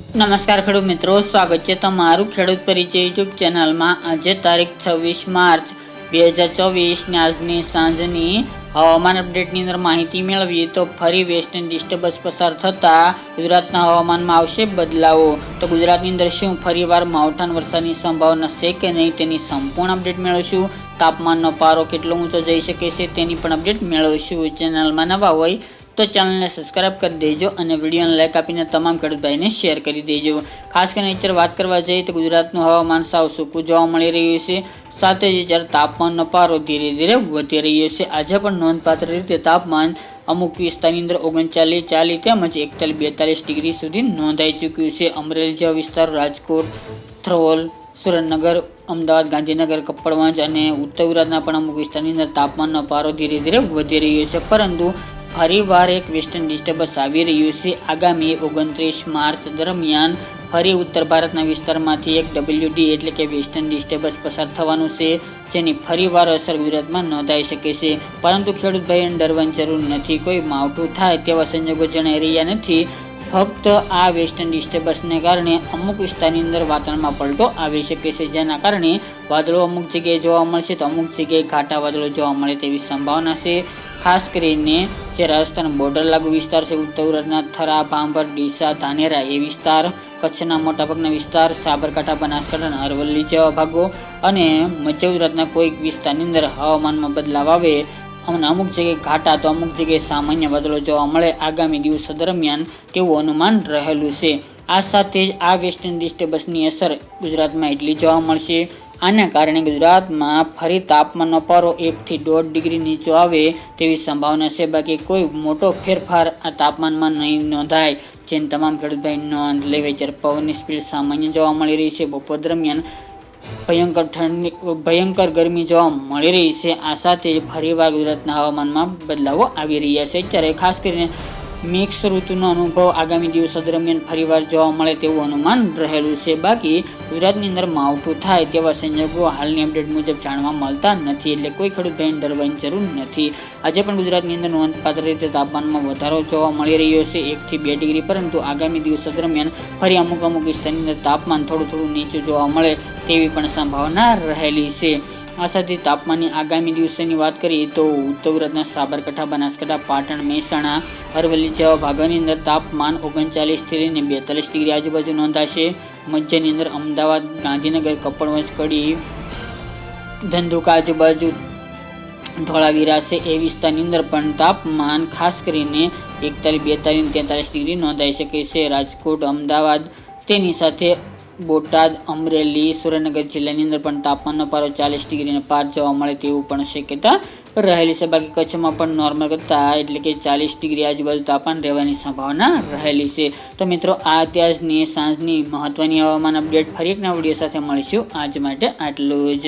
નમસ્કાર ખેડૂત મિત્રો, સ્વાગત છે તમારું ખેડૂત પરિચય યુટ્યુબ ચેનલમાં। આજે તારીખ 26 માર્ચ 2024 ને આજની સાંજની હવામાન અપડેટની અંદર માહિતી મેળવીએ તો ફરી વેસ્ટર્ન ડિસ્ટર્બન્સ પસાર થતાં ગુજરાતના હવામાનમાં આવશે બદલાવો। તો ગુજરાતની અંદર શું ફરીવાર માવઠાન વરસાદની સંભાવના છે કે નહીં તેની સંપૂર્ણ અપડેટ મેળવશું। તાપમાનનો પારો કેટલો ઊંચો જઈ શકે છે તેની પણ અપડેટ મેળવશું। ચેનલમાં નવા હોય તો ચેનલને સબસ્ક્રાઇબ કરી દેજો અને વિડીયોને લાઈક આપીને તમામ ખેડૂત ભાઈને શેર કરી દેજો। ખાસ કરીને અત્યારે વાત કરવા જઈએ તો ગુજરાતનું હવામાન સાવ સૂકું જોવા મળી રહ્યું છે, સાથે જ જ્યારે તાપમાનનો પારો ધીરે ધીરે વધી રહ્યો છે। આજે પણ નોંધપાત્ર રીતે તાપમાન અમુક વિસ્તારની અંદર 39, 40 તેમજ 41, 42 ડિગ્રી સુધી નોંધાઈ ચૂક્યું છે। અમરેલી જેવા વિસ્તાર, રાજકોટ, થ્રોલ, સુરેન્દ્રનગર, અમદાવાદ, ગાંધીનગર, કપડવંજ અને ઉત્તર ગુજરાતના પણ અમુક વિસ્તારની અંદર તાપમાનનો પારો ધીરે ધીરે વધી રહ્યો છે, પરંતુ ફરીવાર એક વેસ્ટર્ન ડિસ્ટર્બન્સ આવી રહ્યું છે। આગામી 29 માર્ચ દરમિયાન ફરી ઉત્તર ભારતના વિસ્તારમાંથી એક WD એટલે કે વેસ્ટર્ન ડિસ્ટર્બન્સ પસાર થવાનું છે, જેની ફરીવાર અસર ગુજરાતમાં નોંધાઈ શકે છે। પરંતુ ખેડૂત ભાઈઓને ડરવાની જરૂર નથી, કોઈ માવઠું થાય તેવા સંજોગો જણાઈ રહ્યા નથી। ફક્ત આ વેસ્ટર્ન ડિસ્ટર્બન્સને કારણે અમુક વિસ્તારની અંદર વાતાવરણમાં પલટો આવી શકે છે, જેના કારણે વાદળો અમુક જગ્યાએ જોવા મળશે તો અમુક જગ્યાએ ઘાટા વાદળો જોવા મળે તેવી સંભાવના છે। ખાસ કરીને જે રાજસ્થાન બોર્ડર લાગુ વિસ્તાર છે, ઉત્તર ગુજરાતના થરા, ભાંભર, ડીસા, ધાનેરા એ વિસ્તાર, કચ્છના મોટાભાગના વિસ્તાર, સાબરકાંઠા, બનાસકાંઠા અને અરવલ્લી જેવા ભાગો અને મધ્ય ગુજરાતના કોઈક વિસ્તારની અંદર હવામાનમાં બદલાવ આવે અને અમુક જગ્યાએ ઘાટા તો અમુક જગ્યાએ સામાન્ય વાદળો જોવા મળે આગામી દિવસો દરમિયાન તેવું અનુમાન રહેલું છે। આ સાથે જ આ વેસ્ટર્ન ડિસ્ટર્બન્સની અસર ગુજરાતમાં એટલી જોવા મળશે। આના કારણે ગુજરાતમાં ફરી તાપમાનનો પારો 1 થી 1.5 ડિગ્રી નીચો આવે તેવી સંભાવના છે, બાકી કોઈ મોટો ફેરફાર આ તાપમાનમાં નહીં નોંધાય, જેની તમામ ખેડૂત ભાઈ નોંધ લેવી। જ્યારે પવનની સ્પીડ સામાન્ય જોવા મળી રહી છે, બપોર દરમિયાન ભયંકર ગરમી જોવા મળી રહી છે। આ સાથે ફરીવાર ગુજરાતના હવામાનમાં બદલાવો આવી રહ્યા છે। ત્યારે ખાસ કરીને મિક્સ ઋતુનો અનુભવ આગામી દિવસો દરમિયાન ફરીવાર જોવા મળે તેવું અનુમાન રહેલું છે, બાકી ગુજરાતની અંદર માવઠું થાય તેવા સંજોગો હાલની અપડેટ મુજબ જાણવા મળતા નથી, એટલે કોઈ ખેડૂત ભાઈને ડરવાની જરૂર નથી। આજે પણ ગુજરાતની અંદર નોંધપાત્ર રીતે તાપમાનમાં વધારો જોવા મળી રહ્યો છે 1 થી 2 ડિગ્રી, પરંતુ આગામી દિવસો દરમિયાન ફરી અમુક વિસ્તારની અંદર તાપમાન થોડું નીચું જોવા મળે તેવી પણ સંભાવના રહેલી છે। આ સાથે તાપમાનની આગામી દિવસોની વાત કરીએ તો ઉત્તર ગુજરાતના સાબરકાંઠા, બનાસકાંઠા, પાટણ, મહેસાણા, અરવલ્લી જેવા ભાગોની અંદર તાપમાન 39 થી લઈને 42 ડિગ્રી આજુબાજુ નોંધાશે। મધ્યની અંદર અમદાવાદ, ગાંધીનગર, કપડવંજ, કડી, ધંધુકા આજુબાજુ, ધોળાવીરા છે એ વિસ્તારની અંદર પણ તાપમાન ખાસ કરીને 41, 42, 43 ડિગ્રી નોંધાઈ શકે છે। રાજકોટ, અમદાવાદ તેની સાથે બોટાદ, અમરેલી, સુરેન્દ્રનગર જિલ્લાની અંદર પણ તાપમાનનો પારો 40 ડિગ્રીને પાર જોવા મળે તેવું પણ શક્યતા રહેલી છે, બાકી કચ્છમાં પણ નોર્મલ કરતાં એટલે કે 40 ડિગ્રી આજુબાજુ તાપમાન રહેવાની સંભાવના રહેલી છે। તો મિત્રો, આ અત્યારની સાંજની મહત્વની હવામાન અપડેટ, ફરી એક નવા વિડીયો સાથે મળીશું। આજ માટે આટલું જ।